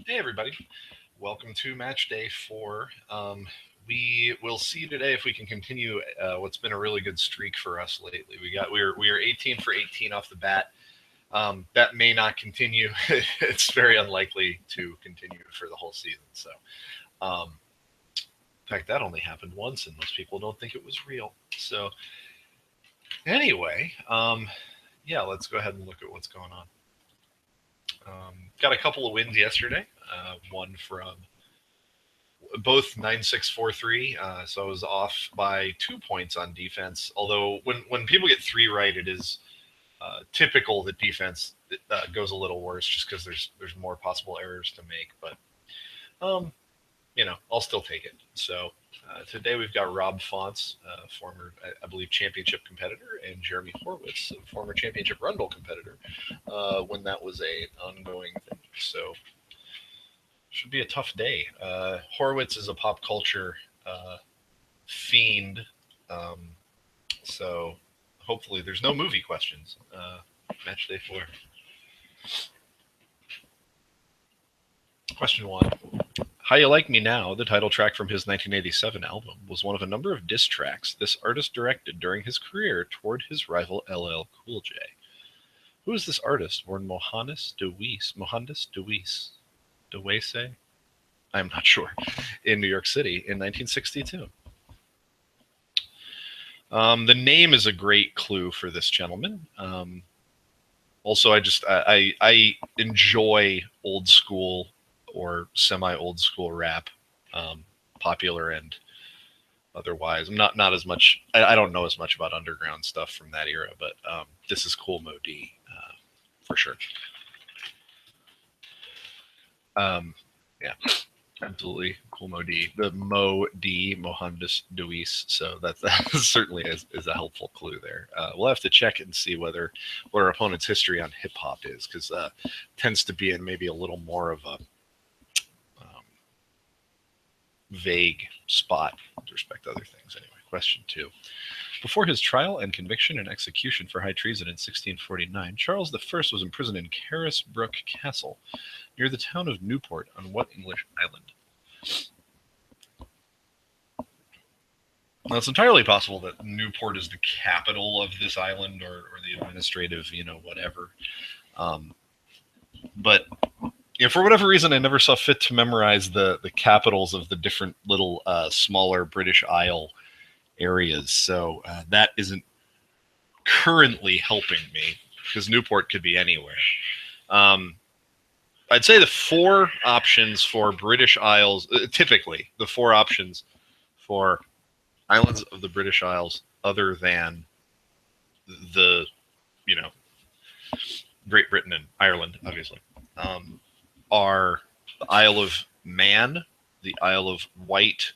Hey, everybody. Welcome to match day 4. We will see today if we can continue what's been a really good streak for us lately. We are 18 for 18 off the bat. That may not continue. It's very unlikely to continue for the whole season. So, in fact, that only happened once, and most people don't think it was real. So, anyway, yeah, let's go ahead and look at what's going on. Got a couple of wins yesterday. One from both 9643. So I was off by 2 points on defense. Although when people get 3 right, it is typical that defense goes a little worse just because there's more possible errors to make. But I'll still take it. So today we've got Rob Fonts, former, I believe, championship competitor, and Jeremy Horwitz, former championship Rundle competitor, when that was an ongoing thing. So should be a tough day. Horwitz is a pop culture fiend, so hopefully there's no movie questions. Match day 4. Question 1. How You Like Me Now, the title track from his 1987 album, was one of a number of diss tracks this artist directed during his career toward his rival LL Cool J. Who is this artist? Born Mohandas Dewese? I'm not sure. In New York City in 1962. The name is a great clue for this gentleman. Also, I enjoy old school or semi-old school rap, popular and otherwise. I'm not as much. I don't know as much about underground stuff from that era, but this is Kool Odie for sure. Yeah, absolutely, Kool Odie, the Mohandas Dewis. So that certainly is a helpful clue there. We'll have to check and see what our opponent's history on hip hop is, because tends to be in maybe a little more of a vague spot with respect to other things. Anyway, question 2. Before his trial and conviction and execution for high treason in 1649, Charles I was imprisoned in Carisbrooke Castle, near the town of Newport, on what English island? Now, it's entirely possible that Newport is the capital of this island, or the administrative, whatever. But for whatever reason, I never saw fit to memorize the capitals of the different little smaller British Isle areas. So that isn't currently helping me, because Newport could be anywhere. I'd say the 4 options for British Isles, typically the 4 options for islands of the British Isles other than the, Great Britain and Ireland, obviously, are the Isle of Man, the Isle of Wight,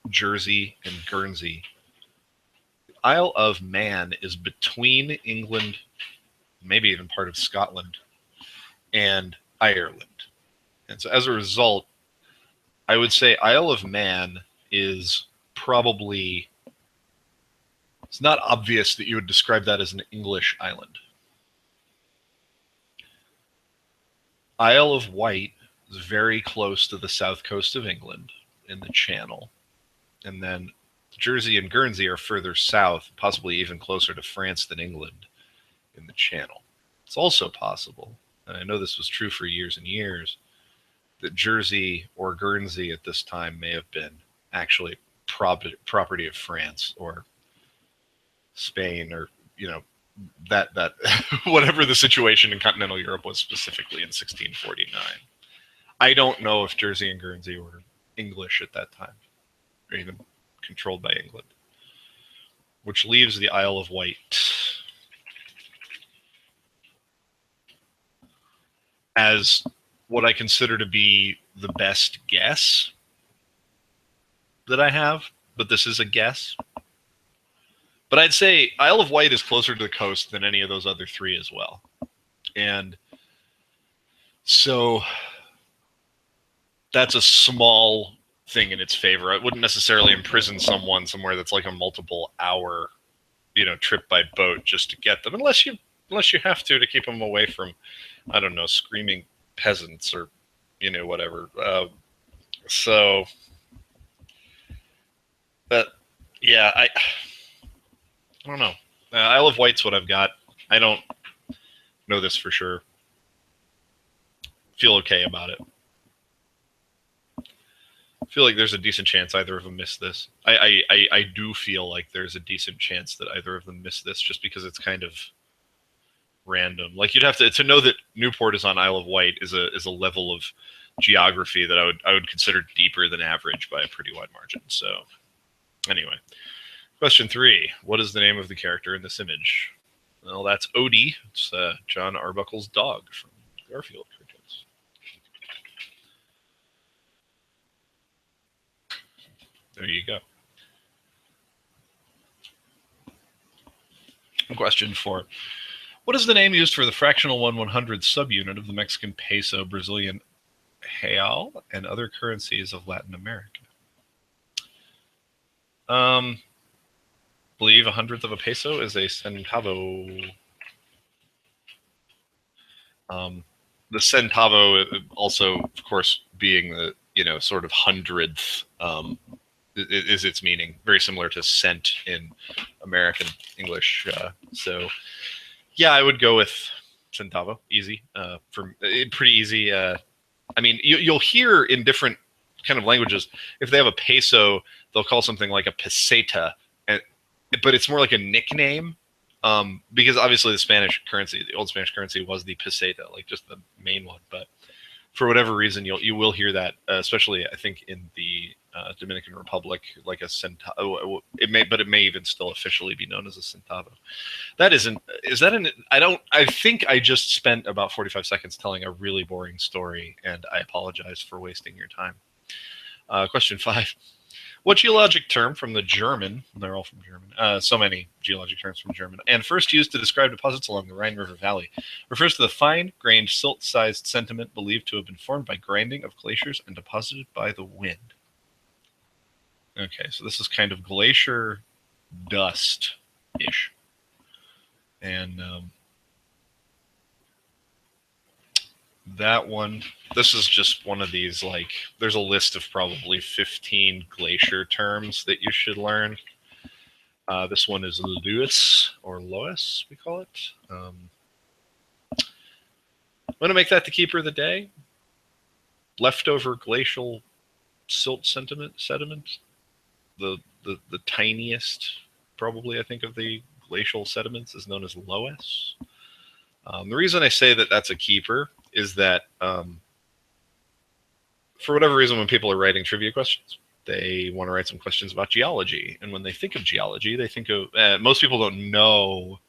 Jersey, and Guernsey. The Isle of Man is between England, maybe even part of Scotland, and Ireland. And so as a result, I would say Isle of Man is probably, it's not obvious that you would describe that as an English island. Isle of Wight is very close to the south coast of England in the Channel. And then Jersey and Guernsey are further south, possibly even closer to France than England in the Channel. It's also possible, and I know this was true for years and years, that Jersey or Guernsey at this time may have been actually property of France or Spain, or that whatever the situation in continental Europe was specifically in 1649. I don't know if Jersey and Guernsey were English at that time, or even controlled by England, which leaves the Isle of Wight as what I consider to be the best guess that I have, but this is a guess. But I'd say Isle of Wight is closer to the coast than any of those other 3 as well. And so that's a small thing in its favor. I wouldn't necessarily imprison someone somewhere that's like a multiple hour, trip by boat just to get them, unless you have to keep them away from, I don't know, screaming peasants or whatever. So, but yeah, I don't know. Isle of Wight's what I've got. I don't know this for sure. Feel okay about it. Feel like there's a decent chance either of them miss this. I do feel like there's a decent chance that either of them miss this, just because it's kind of random. Like, you'd have to know that Newport is on Isle of Wight is a level of geography that I would consider deeper than average by a pretty wide margin. So anyway, question 3: what is the name of the character in this image? Well, that's Odie. It's John Arbuckle's dog from Garfield cartoons. There you go. Question 4: what is the name used for the fractional 1/100 subunit of the Mexican peso, Brazilian real, and other currencies of Latin America? Believe 1/100th of a peso is a centavo. The centavo also, of course, being the sort of 100th, is its meaning, very similar to cent in American English. So yeah, I would go with centavo. Easy, pretty easy. I mean, you'll hear in different kind of languages, if they have a peso, they'll call something like a peseta, but it's more like a nickname, because obviously the Spanish currency, the old Spanish currency, was the peseta, like just the main one. But for whatever reason, you will hear that, especially I think in the Dominican Republic, like a centavo. It may even still officially be known as a centavo. I think I just spent about 45 seconds telling a really boring story, and I apologize for wasting your time. Question 5. What geologic term from the German, they're all from German, so many geologic terms from German, and first used to describe deposits along the Rhine River Valley, refers to the fine-grained silt-sized sediment believed to have been formed by grinding of glaciers and deposited by the wind? Okay, so this is kind of glacier dust-ish. And that one, this is just one of these, like, there's a list of probably 15 glacier terms that you should learn. This one is Lewis, or Loess, we call it. I'm going to make that the keeper of the day. Leftover glacial silt sediment. The tiniest, probably, I think, of the glacial sediments is known as Loess. The reason I say that that's a keeper is that for whatever reason, when people are writing trivia questions, they want to write some questions about geology. And when they think of geology, they think of, most people don't know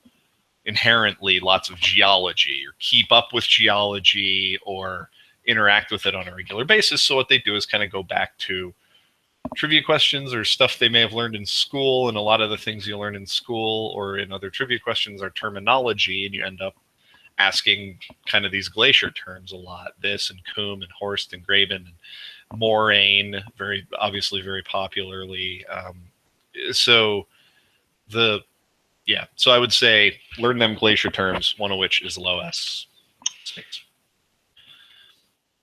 inherently lots of geology or keep up with geology or interact with it on a regular basis. So what they do is kind of go back to trivia questions or stuff they may have learned in school. And a lot of the things you learn in school or in other trivia questions are terminology, and you end up asking kind of these glacier terms a lot. This and Coombe and Horst and Graben and moraine, very obviously very popularly. So I would say learn them glacier terms, one of which is Loess.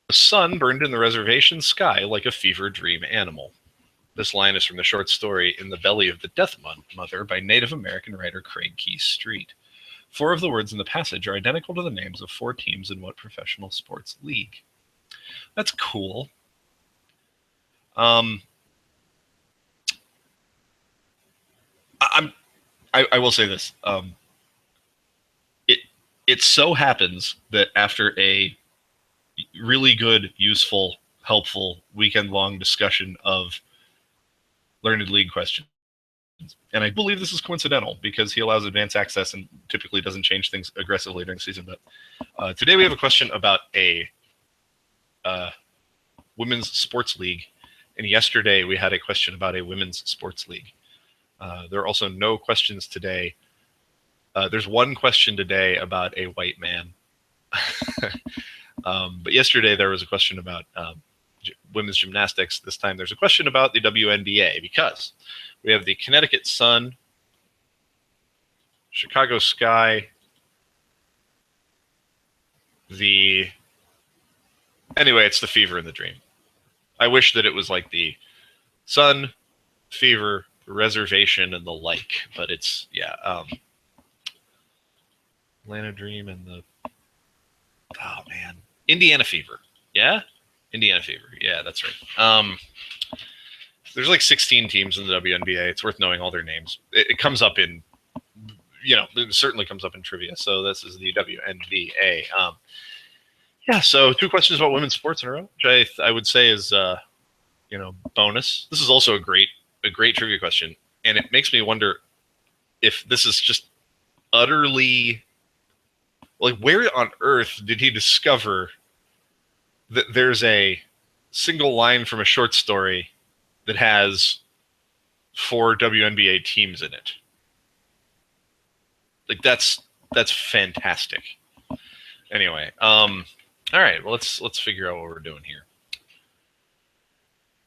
The sun burned in the reservation sky like a fever dream animal. This line is from the short story In the Belly of the Death Mother by Native American writer Craig Key Street. 4 of the words in the passage are identical to the names of 4 teams in what professional sports league? That's cool. I will say this. It so happens that after a really good, useful, helpful weekend-long discussion of Learned League questions, and I believe this is coincidental because he allows advanced access and typically doesn't change things aggressively during the season. But today we have a question about a women's sports league, and yesterday we had a question about a women's sports league. There are also no questions today. There's one question today about a white man. But yesterday there was a question about women's gymnastics. This time there's a question about the WNBA because we have the Connecticut Sun, Chicago Sky, the Anyway, it's the Fever and the Dream. I wish that it was like the Sun, Fever, Reservation, and the like, but it's Atlanta Dream and the Indiana Fever. Yeah, Indiana Fever. Yeah, that's right. There's like 16 teams in the WNBA. It's worth knowing all their names. It comes up in, it certainly comes up in trivia. So this is the WNBA. So 2 questions about women's sports in a row, which I would say is bonus. This is also a great trivia question, and it makes me wonder if this is just utterly like, where on earth did he discover that there's a single line from a short story that has 4 WNBA teams in it? Like, that's fantastic. Anyway, all right, well, let's figure out what we're doing here.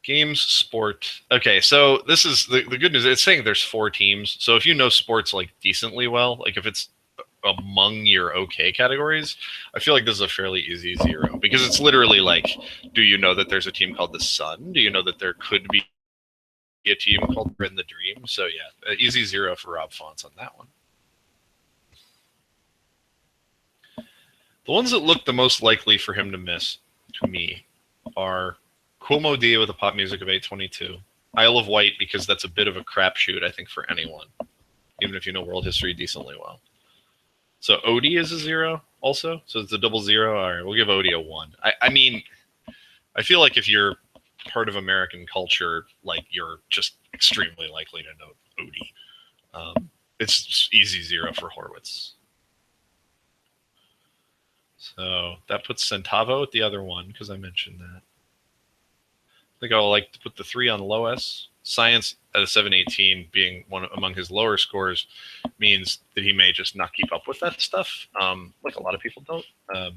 Games, sport. Okay, so this is the good news. It's saying there's 4 teams. So if you know sports like decently well, like if it's among your okay categories, I feel like this is a fairly easy 0, because it's literally like, do you know that there's a team called the Sun? Do you know that there could be a team called In the Dream? So yeah, easy 0 for Rob Fonts on that one. The ones that look the most likely for him to miss, to me, are Kool Odie with a pop music of 822, Isle of Wight, because that's a bit of a crapshoot, I think, for anyone, even if you know world history decently well. So Odie is a 0 also, so it's a double 0. All right, we'll give Odie a 1. I mean, I feel like if you're part of American culture, like, you're just extremely likely to know Odie. It's just easy 0 for Horwitz. So that puts Centavo at the other one, because I mentioned that. I think I'll like to put the 3 on Lois. Science at a 718 being one among his lower scores means that he may just not keep up with that stuff. Like a lot of people don't. A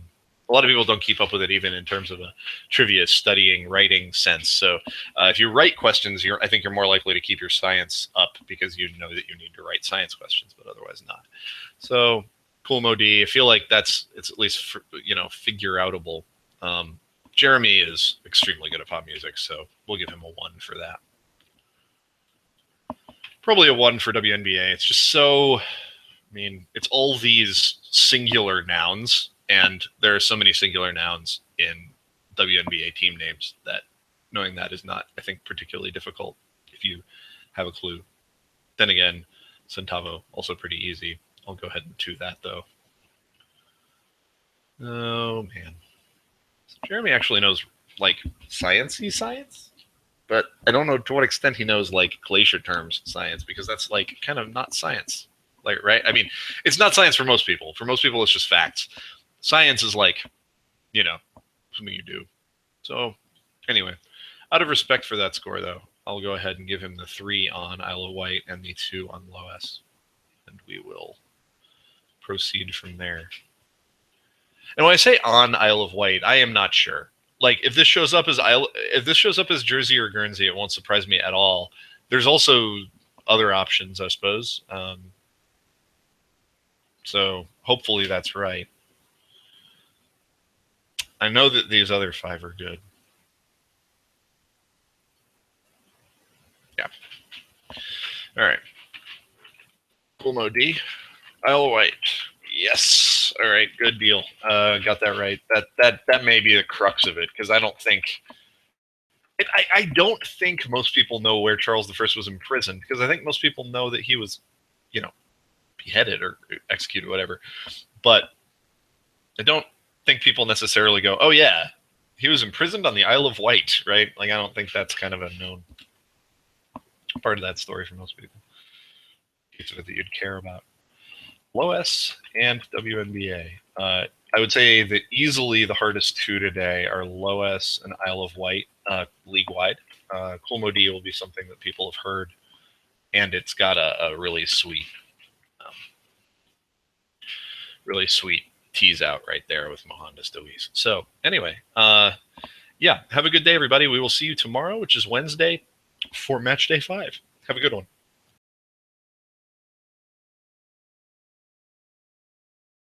lot of people don't keep up with it, even in terms of a trivia, studying, writing sense. So if you write questions, I think you're more likely to keep your science up, because you know that you need to write science questions, but otherwise not. So Kool Odie, I feel like it's at least figure outable. Jeremy is extremely good at pop music, so we'll give him a 1 for that. Probably a 1 for WNBA. It's just so, it's all these singular nouns, and there are so many singular nouns in WNBA team names that knowing that is not, I think, particularly difficult if you have a clue. Then again, Centavo, also pretty easy. I'll go ahead and do that, though. Oh, man. Jeremy actually knows, like, sciencey science, but I don't know to what extent he knows, like, glacier terms science, because that's, like, kind of not science, like, right? I mean, it's not science for most people. For most people, it's just facts. Science is, like, something you do. So, anyway, out of respect for that score, though, I'll go ahead and give him the 3 on Isle of Wight and the 2 on Lois, and we will proceed from there. And when I say on Isle of Wight, I am not sure. Like, if this shows up as Jersey or Guernsey, it won't surprise me at all. There's also other options, I suppose. So hopefully that's right. I know that these other 5 are good. Yeah. All right. Kool Odie, Isle of Wight. Yes. All right. Good deal. Got that right. That may be the crux of it, because I don't think most people know where Charles I was imprisoned, because I think most people know that he was, beheaded or executed, whatever. But I don't think people necessarily go, "Oh yeah, he was imprisoned on the Isle of Wight," right? Like, I don't think that's kind of a known part of that story for most people. It's what you'd care about. Lois and WNBA. I would say that easily the hardest 2 today are Lois and Isle of Wight, league-wide. Kool Odie will be something that people have heard, and it's got a really sweet tease out right there with Mohandas Deweese. So anyway, have a good day, everybody. We will see you tomorrow, which is Wednesday, for match day 5. Have a good one.